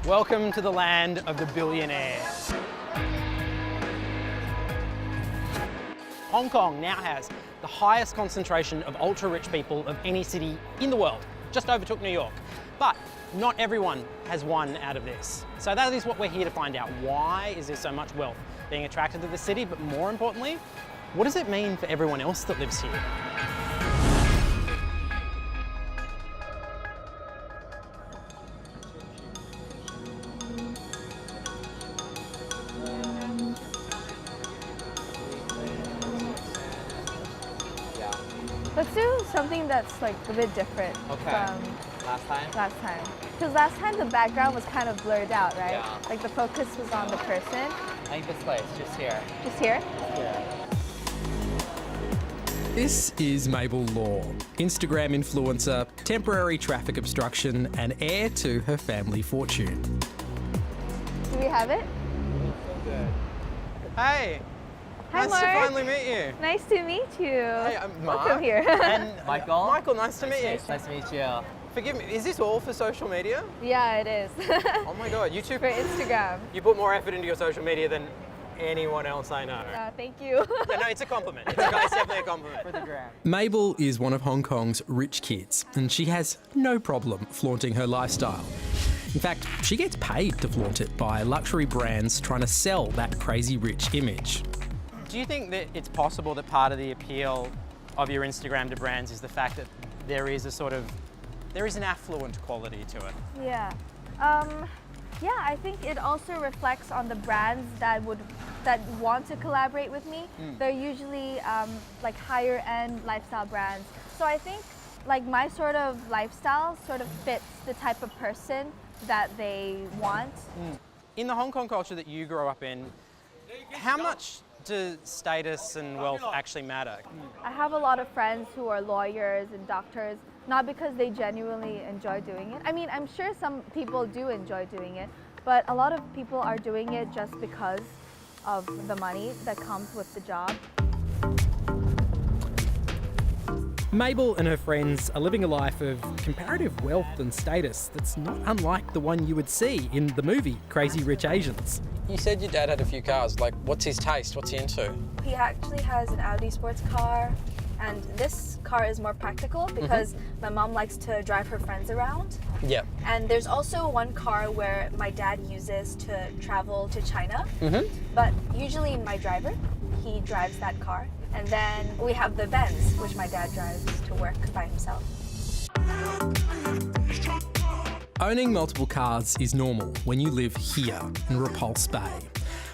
Welcome to the land of the billionaires. Hong Kong now has the highest concentration of ultra-rich people of any city in the world, just overtook New York. But not everyone has won out of this. So that is what we're here to find out. Why is there so much wealth being attracted to the city? But more importantly, what does it mean for everyone else that lives here? Let's do something that's like a bit different Okay. from Last time? last time. Because last time the background was kind of blurred out, right? Yeah. Like the focus was on the person. I think this place, just here. Just here. This is Mabel Law, Instagram influencer, temporary traffic obstruction, and heir to her family fortune. Do we have it? Hey, Hi, nice Mark. to finally meet you. Nice to meet you. Hey, I'm Mark. Welcome here. And Michael? Michael, nice to meet you. Nice to meet you. Forgive me, is this all for social media? Yeah, it is. Oh my God, you two, For Instagram. you put more effort into your social media than anyone else I know. Thank you. Yeah, no, it's a compliment. It's definitely a compliment. For the gram. Mabel is one of Hong Kong's rich kids, and she has no problem flaunting her lifestyle. In fact, she gets paid to flaunt it by luxury brands trying to sell that crazy rich image. Do you think that it's possible that part of the appeal of your Instagram to brands is the fact that there is an affluent quality to it? Yeah. Yeah, I think it also reflects on the brands that want to collaborate with me. They're usually like higher end lifestyle brands. So I think like my sort of lifestyle sort of fits the type of person that they want. In the Hong Kong culture that you grew up in, how much do status and wealth actually matter? I have a lot of friends who are lawyers and doctors, not because they genuinely enjoy doing it. I mean, I'm sure some people do enjoy doing it, but a lot of people are doing it just because of the money that comes with the job. Mabel and her friends are living a life of comparative wealth and status that's not unlike the one you would see in the movie Crazy Rich Asians. You said your dad had a few cars. Like, what's his taste? What's he into? He actually has an Audi sports car, and this car is more practical because my mom likes to drive her friends around. Yep. And there's also one car where my dad uses to travel to China, but usually my driver, he drives that car. And then we have the Benz, which my dad drives to work by himself. Owning multiple cars is normal when you live here in Repulse Bay,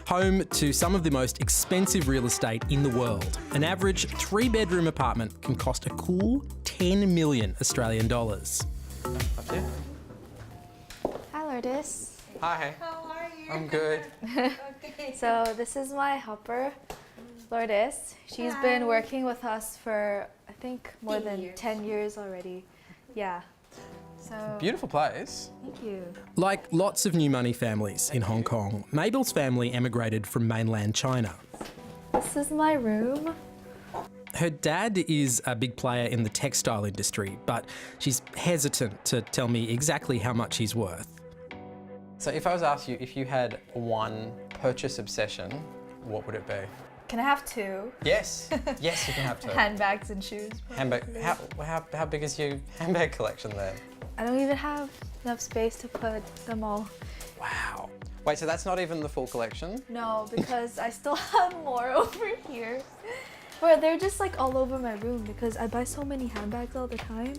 home to some of the most expensive real estate in the world. An average 3-bedroom apartment can cost a cool 10 million Australian dollars. Hi, Lourdes. Hi. How are you? I'm good. Okay. So this is my helper, Lourdes. She's been working with us for, I think, more 10 than years. 10 years already. Yeah. So, Beautiful place. thank you. Like lots of new money families in Hong Kong, Mabel's family emigrated from mainland China. This is my room. Her dad is a big player in the textile industry, but she's hesitant to tell me exactly how much he's worth. So if I was to ask you if you had one purchase obsession, what would it be? Can I have two? Yes, yes, you can have two. Handbags and shoes. Handbag. How big is your handbag collection then? I don't even have enough space to put them all. Wow. Wait, so that's not even the full collection? No, because I still have more over here. But they're just like all over my room because I buy so many handbags all the time.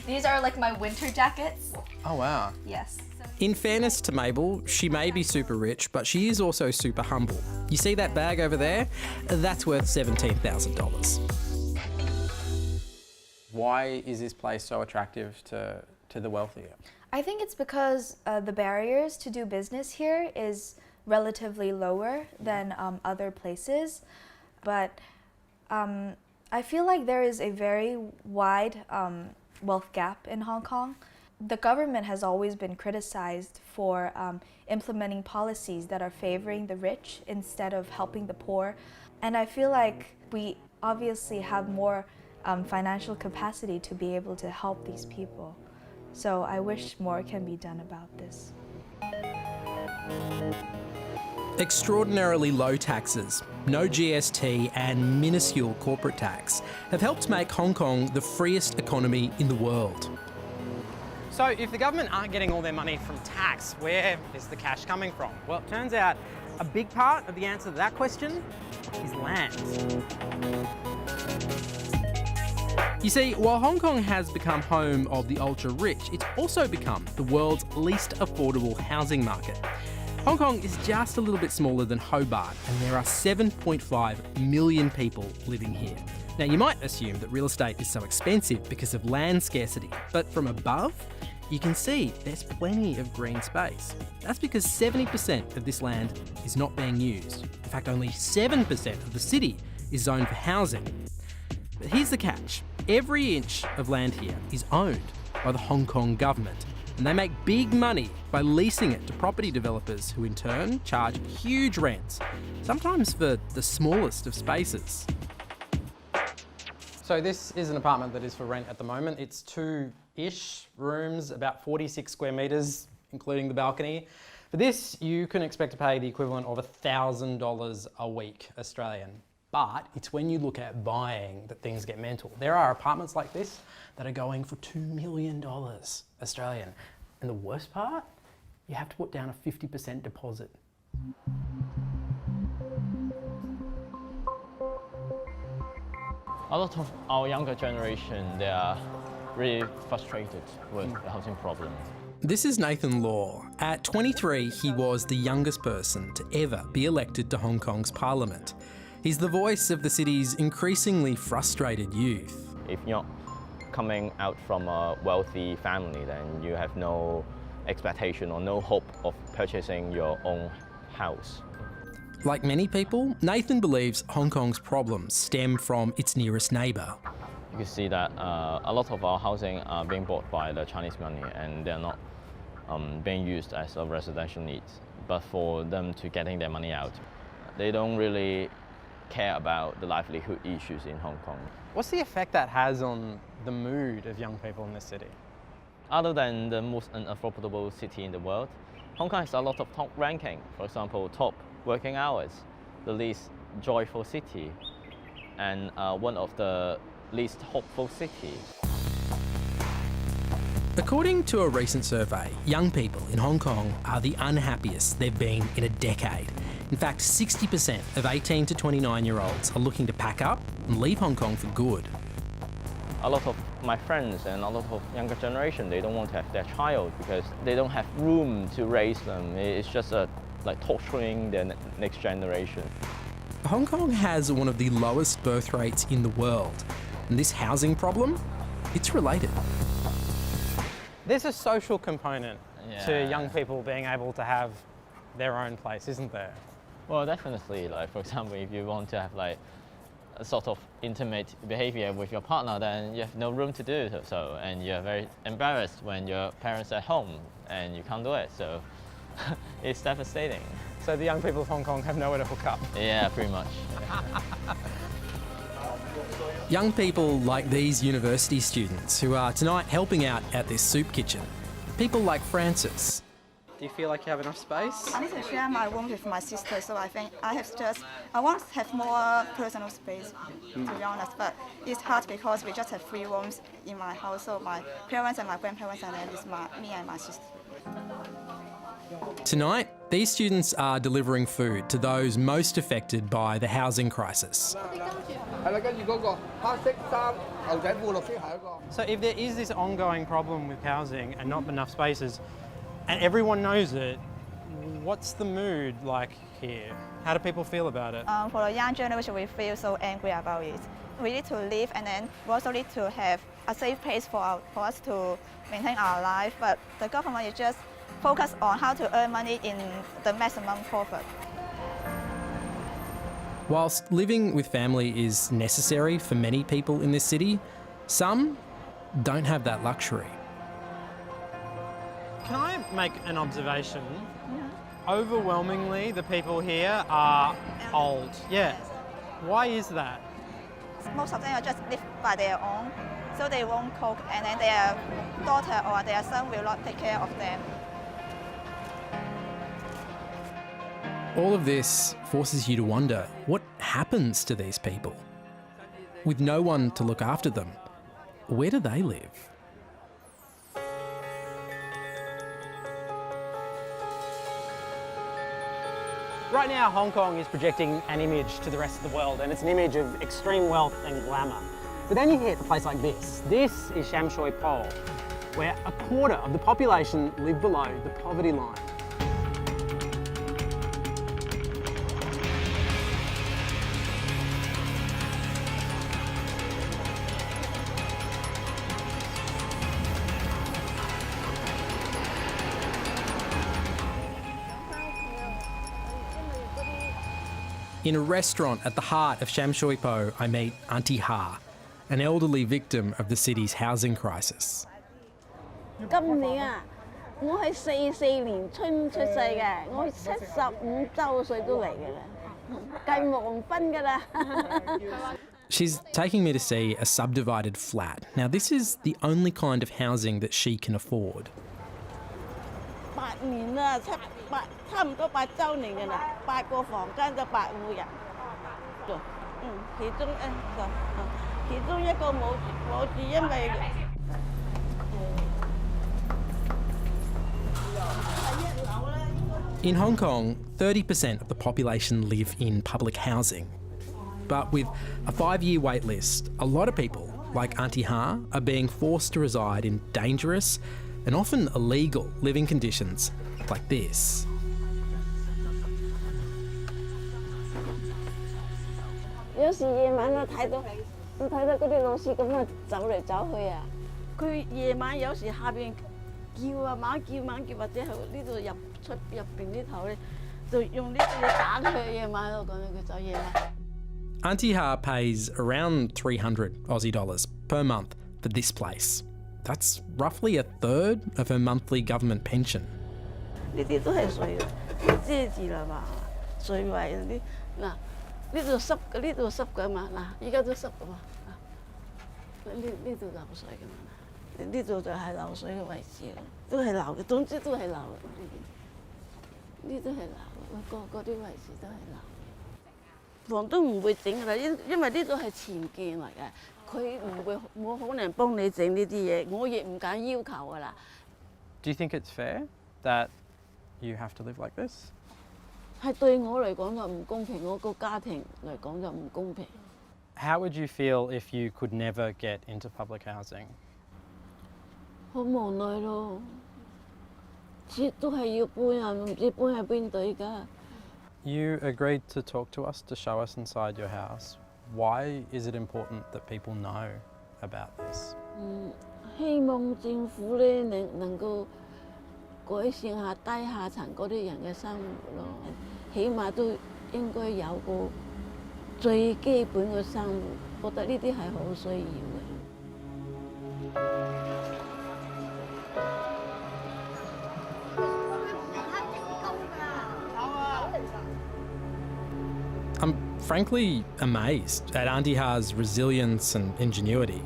These are like my winter jackets. Oh wow. Yes. In fairness to Mabel, she may be super rich, but she is also super humble. You see that bag over there? That's worth $17,000. Why is this place so attractive to the wealthy? I think it's because the barriers to do business here is relatively lower than other places. But I feel like there is a very wide wealth gap in Hong Kong. The government has always been criticized for implementing policies that are favoring the rich instead of helping the poor. And I feel like we obviously have more financial capacity to be able to help these people. So I wish more can be done about this. Extraordinarily low taxes, no GST and minuscule corporate tax have helped make Hong Kong the freest economy in the world. So if the government aren't getting all their money from tax, where is the cash coming from? Well, it turns out a big part of the answer to that question is land. You see, while Hong Kong has become home of the ultra-rich, it's also become the world's least affordable housing market. Hong Kong is just a little bit smaller than Hobart, and there are 7.5 million people living here. Now, you might assume that real estate is so expensive because of land scarcity, but from above, you can see there's plenty of green space. That's because 70% of this land is not being used. In fact, only 7% of the city is zoned for housing. But here's the catch. Every inch of land here is owned by the Hong Kong government, and they make big money by leasing it to property developers who in turn charge huge rents, sometimes for the smallest of spaces. So this is an apartment that is for rent at the moment. It's 2-ish rooms, about 46 square metres, including the balcony. For this, you can expect to pay the equivalent of $1,000 a week Australian. But it's when you look at buying that things get mental. There are apartments like this that are going for $2 million Australian. And the worst part, you have to put down a 50% deposit. A lot of our younger generation, they are really frustrated with the housing problem. This is Nathan Law. At 23, he was the youngest person to ever be elected to Hong Kong's parliament. He's the voice of the city's increasingly frustrated youth. If you're coming out from a wealthy family, then you have no expectation or no hope of purchasing your own house. Like many people, Nathan believes Hong Kong's problems stem from its nearest neighbour. You can see that a lot of our housing are being bought by the Chinese money, and they're not being used as a residential need, but for them to getting their money out. They don't really care about the livelihood issues in Hong Kong. What's the effect that has on the mood of young people in this city? Other than the most unaffordable city in the world, Hong Kong has a lot of top ranking. For example, top working hours, the least joyful city, and one of the least hopeful cities. According to a recent survey, young people in Hong Kong are the unhappiest they've been in a decade. In fact, 60% of 18 to 29-year-olds are looking to pack up and leave Hong Kong for good. A lot of my friends and a lot of younger generation, they don't want to have their child because they don't have room to raise them. It's just like torturing the next generation. Hong Kong has one of the lowest birth rates in the world, and this housing problem, it's related. There's a social component to Yeah. young people being able to have their own place, isn't there? Well, definitely. Like, for example, if you want to have like a sort of intimate behavior with your partner, then you have no room to do so, and you're very embarrassed when your parents are at home and you can't do it. So it's devastating. So the young people of Hong Kong have nowhere to hook up. Yeah, pretty much. Young people like these university students who are tonight helping out at this soup kitchen. People like Francis. Do you feel like you have enough space? I need to share my room with my sister, so I think I want to have more personal space, to be honest. But it's hard because we just have 3 rooms in my house, so my parents and my grandparents, and then it's me and my sister. Tonight, these students are delivering food to those most affected by the housing crisis. So if there is this ongoing problem with housing and not enough spaces, and everyone knows it, what's the mood like here? How do people feel about it? For the young generation, we feel so angry about it. We need to live, and then we also need to have a safe place for us to maintain our life. But the government is just focused on how to earn money in the maximum profit. Whilst living with family is necessary for many people in this city, some don't have that luxury. Can I make an observation? Overwhelmingly, the people here are old. Yeah. Why is that? Most of them are just live by their own, so they won't cook, and then their daughter or their son will not take care of them. All of this forces you to wonder what happens to these people. With no one to look after them, where do they live? Right now, Hong Kong is projecting an image to the rest of the world, and it's an image of extreme wealth and glamour. But then you hit a place like this. This is Sham Shui Po, where a quarter of the population live below the poverty line. In a restaurant at the heart of Sham Shui Po, I meet Auntie Ha, an elderly victim of the city's housing crisis. 今年啊，我係44年春出世嘅，我75周歲都嚟嘅啦，計黃昏㗎啦。She's taking me to see a subdivided flat. Now, this is the only kind of housing that she can afford. 8年啦，差唔多8週年㗎啦，8個房間就8戶人。其中一個冇住，因為。 In Hong Kong, 30% of the population live in public housing. But with a 5-year wait list, a lot of people, like Auntie Ha, are being forced to reside in dangerous and often illegal living conditions like this. 有時夜晚啊睇到嗰啲老師咁啊走嚟走去啊，佢夜晚有時下邊叫啊猛叫，或者喺呢度入邊呢頭咧，就用呢啲嘢打佢夜晚喺度講佢走夜晚。 Auntie Ha pays around 300 Aussie dollars per month for this place. That's roughly a third of her monthly government pension. 呢啲都係水嘅，遮住啦嘛，水位嗰啲嗱。 呢度濕㗎嘛，嗱，依家都濕㗎嘛，呢度流水㗎嘛，呢度就係流水嘅位置咯，都係流嘅，總之都係流嘅，呢都係流嘅，嗰啲位置都係流。房東唔會整㗎啦，因為呢度係僭建嚟嘅，佢冇可能幫你整呢啲嘢，我亦唔敢要求㗎啦。Do you think it's fair that you have to live like this? 係對我嚟講就唔公平，我個家庭嚟講就唔公平。How would you feel if you could never get into public housing? 好無奈咯，都係要搬啊，唔知搬喺邊度而家。You agreed to talk to us, to show us inside your house. Why is it important that people know about this? 希望政府咧能夠改善下低下層嗰啲人嘅生活咯，起碼都應該有個最基本嘅生活，覺得呢啲係好需要嘅。I'm frankly amazed at Auntie Ha's resilience and ingenuity.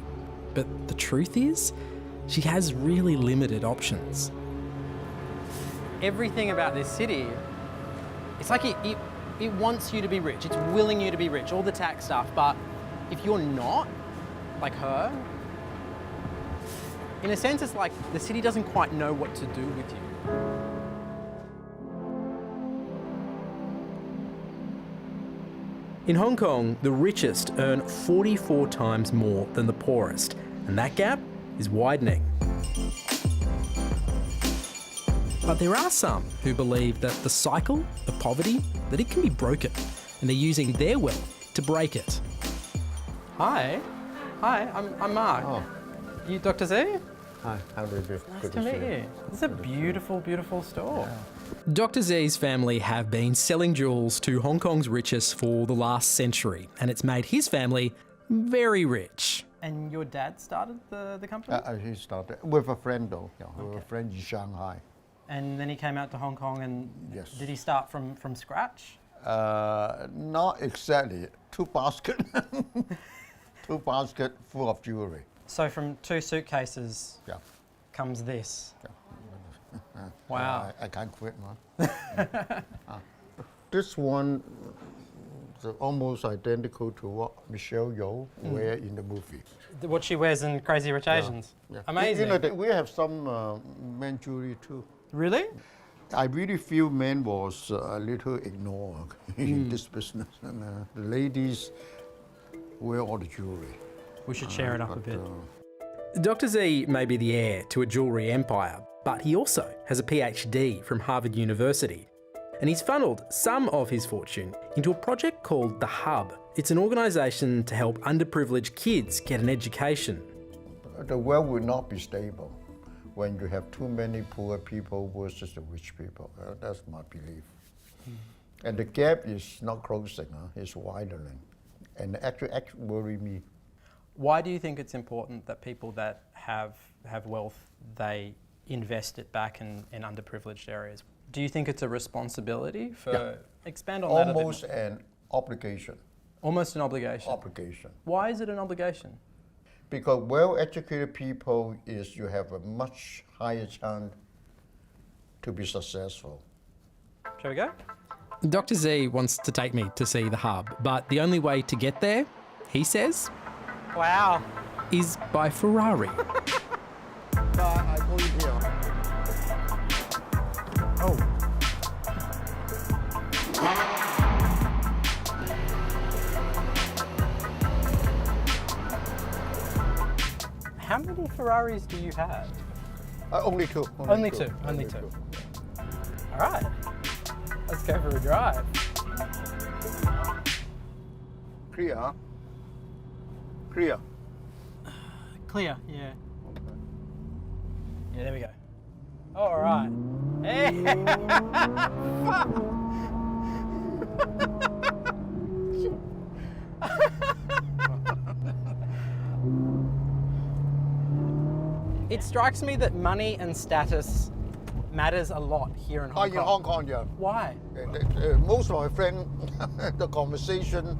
But the truth is, she has really limited options. Everything about this city, it's like it wants you to be rich. It's willing you to be rich, all the tax stuff. But if you're not, like her, in a sense, it's like the city doesn't quite know what to do with you. In Hong Kong, the richest earn 44 times more than the poorest, and that gap is widening. But there are some who believe that the cycle of poverty, that it can be broken, and they're using their wealth to break it. Hi, I'm Mark. Oh. You Dr. Z? Hi, how do you do? Nice to meet you. This is a beautiful, beautiful store. Dr. Z's family have been selling jewels to Hong Kong's richest for the last century, and it's made his family very rich. And your dad started the company? He started with a friend though, with a friend in Shanghai. And then he came out to Hong Kong and Yes. did he start from scratch? Not exactly. 2 baskets. 2 baskets full of jewelry. So from 2 suitcases Yeah. comes this. Yeah. Wow. I can't quit, man. This one is almost identical to what Michelle Yeoh wear in the movie. What she wears in Crazy Rich Asians. Yeah. Amazing. You know, we have some men jewelry too. Really? I really feel men was a little ignored in this business. And the ladies wear all the jewelry. We should share it up a bit. Dr. Z may be the heir to a jewellery empire, but he also has a PhD from Harvard University. And he's funnelled some of his fortune into a project called The Hub. It's an organisation to help underprivileged kids get an education. The world will not be stable when you have too many poor people versus the rich people. That's my belief. And the gap is not closing, it's widening. And actually worry me. Why do you think it's important that people that have wealth, they invest it back in underprivileged areas? Do you think it's a responsibility for... Yeah. Expand on that a bit. Almost an obligation. Almost an obligation? Obligation. Why is it an obligation? Because well-educated people you have a much higher chance to be successful. Shall we go? Dr. Z wants to take me to see The Hub, but the only way to get there, he says, Wow. is by Ferrari. I go in here. Oh. How many Ferraris do you have? Only two. Only two. All right. Let's go for a drive. Clear. Clear. Clear, yeah. Yeah, there we go. All right. Hey. It strikes me that money and status matters a lot here in Hong Kong. In Hong Kong, yeah. Why? Most of my friends, the conversation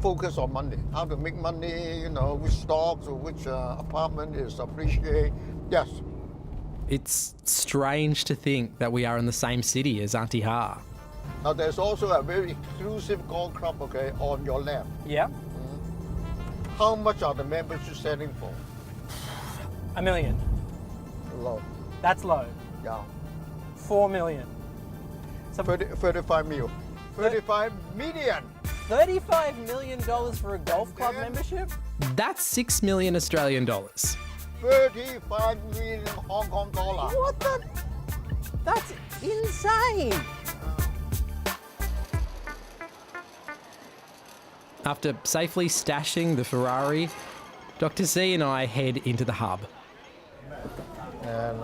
focus on money. How to make money, which stocks or which apartment is appreciated. Yes. It's strange to think that we are in the same city as Auntie Ha. Now there's also a very exclusive golf club, okay, on your left. Yeah. How much are the membership selling for? $1 million. Low. That's low. Yeah. 4 million. So 35 mil. 35 million. $35 million for a golf club membership? That's 6 million Australian dollars. 35 million Hong Kong dollar. What the? That's insane. After safely stashing the Ferrari, Dr. Z and I head into The Hub. And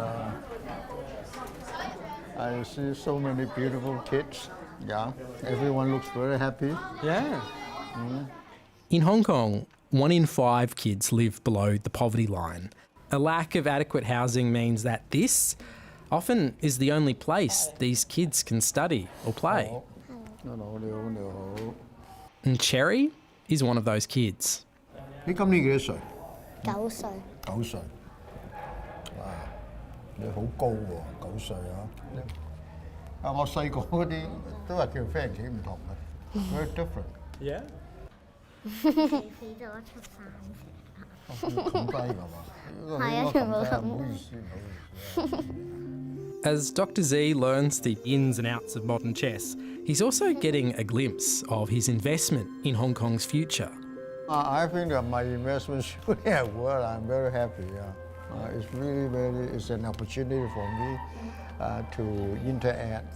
I see so many beautiful kids. Yeah, everyone looks very happy. Yeah. In Hong Kong, 1 in 5 kids live below the poverty line. A lack of adequate housing means that this often is the only place these kids can study or play. And Cherry is one of those kids. 你今年幾多歲9歲。？9歲。哇！你好高喎，9歲啊！我細個嗰啲都係叫非常幾唔同嘅 ，very different。 Yeah. 死咗出晒咁低㗎嘛？係啊，全部咁。唔好意思，唔好意思。 As Dr. Z learns the ins and outs of modern chess, he's also getting a glimpse of his investment in Hong Kong's future. I think that my investment should have worked. I'm very happy. Yeah. It's really it's an opportunity for me to interact.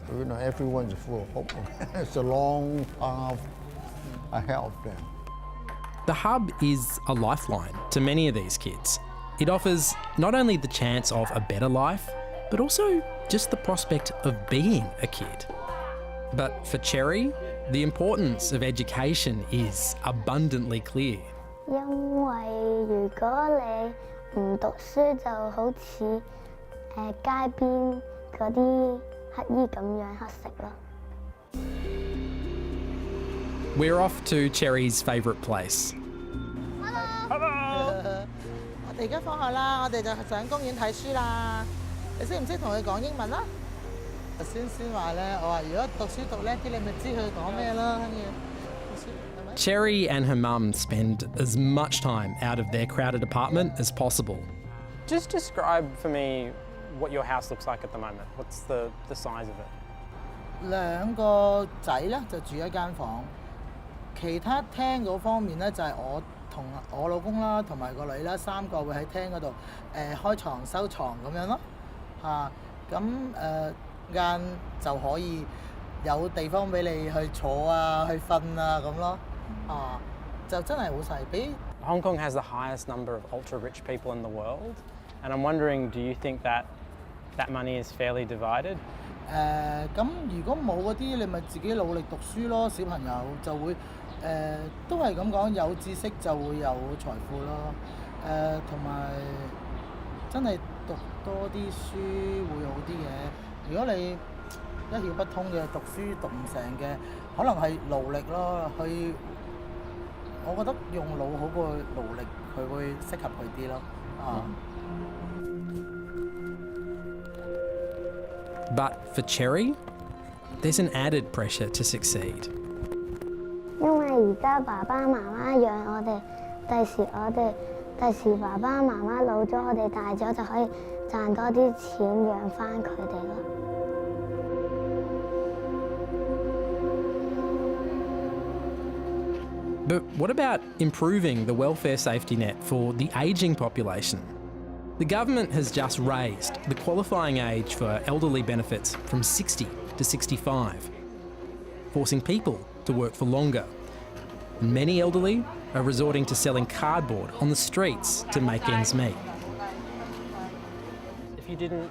Everyone's full of hope. It's a long path ahead of them. The Hub is a lifeline to many of these kids. It offers not only the chance of a better life, but also just the prospect of being a kid. But for Cherry, the importance of education is abundantly clear. 因為如果你唔讀書，就好似街邊嗰啲乞兒咁樣乞食咯。 We're off to Cherry's favourite place. Hello. 我哋而家放學啦，我哋就上公園睇書啦。你識唔識同佢講英文啊？頭先話咧，我話如果讀書讀叻啲，你咪知佢講咩咯，跟住讀書係咪？ Cherry and her mum spend as much time out of their crowded apartment as possible. Just describe for me what your house looks like at the moment. What's the size of it? 兩個仔咧就住一間房，其他廳嗰方面咧就係我同我老公啦，同埋個女啦，三個會喺廳嗰度開床收床咁樣咯，咁間就可以有地方俾你去坐啊、去瞓啊咁咯，就真係好細，比 Hong Kong has the highest number of ultra-rich people in the world, and I'm wondering, do you think that money is fairly divided? 咁如果冇嗰啲，你咪自己努力讀書咯。小朋友就會都係咁講，有知識就會有財富咯。同埋真係讀多啲書會好啲嘅。如果你一竅不通嘅，讀書讀唔成嘅，可能係勞力咯。我覺得用腦好過勞力，佢會適合佢啲咯。But for Cherry, there's an added pressure to succeed. 因為而家爸爸媽媽養我哋，第時爸爸媽媽老咗，我哋大咗就可以賺多啲錢養返佢哋咯。But what about improving the welfare safety net for the ageing population? The government has just raised the qualifying age for elderly benefits from 60 to 65, forcing people to work for longer. And many elderly are resorting to selling cardboard on the streets to make ends meet. If you didn't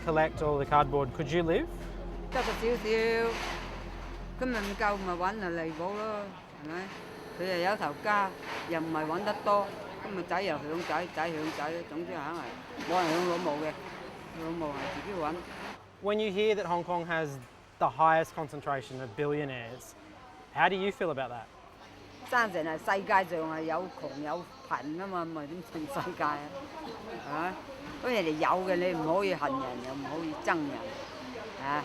collect all the cardboard, could you live? 得個少少，今日唔夠咪揾嚟彌補咯，係咪？佢又有頭家，又唔係揾得多。咁咪仔又響仔，仔響仔，總之硬係冇人響老母嘅，老母係自己揾。When you hear that Hong Kong has the highest concentration of billionaires, how do you feel about that? 生成係世界上係有窮有貧啊嘛，咪點成世界啊？係咪？咁人哋有嘅，你唔可以恨人，又唔可以憎人，啊？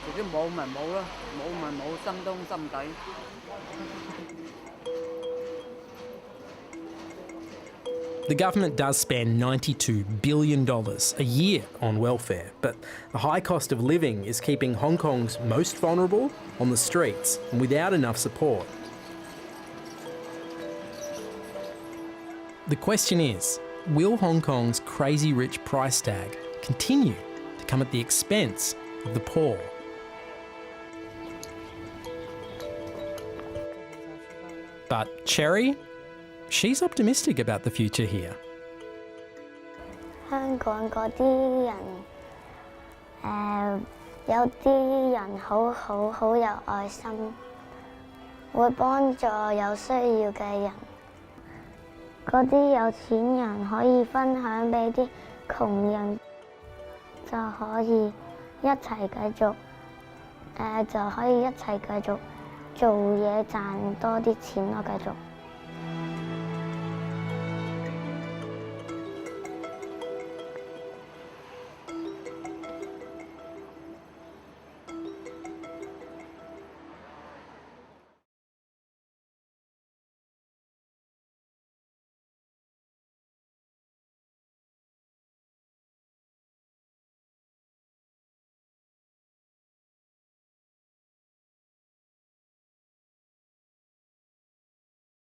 自己冇咪冇咯，冇咪冇，心東心底。The government does spend $92 billion a year on welfare, but the high cost of living is keeping Hong Kong's most vulnerable on the streets and without enough support. The question is, will Hong Kong's crazy rich price tag continue to come at the expense of the poor? But Cherry, she's optimistic about the future here. 香港嗰啲人，有啲人好有愛心，會幫助有需要嘅人。嗰啲有錢人可以分享俾啲窮人，就可以一齊繼續，就可以一齊繼續做嘢賺多啲錢咯，繼續。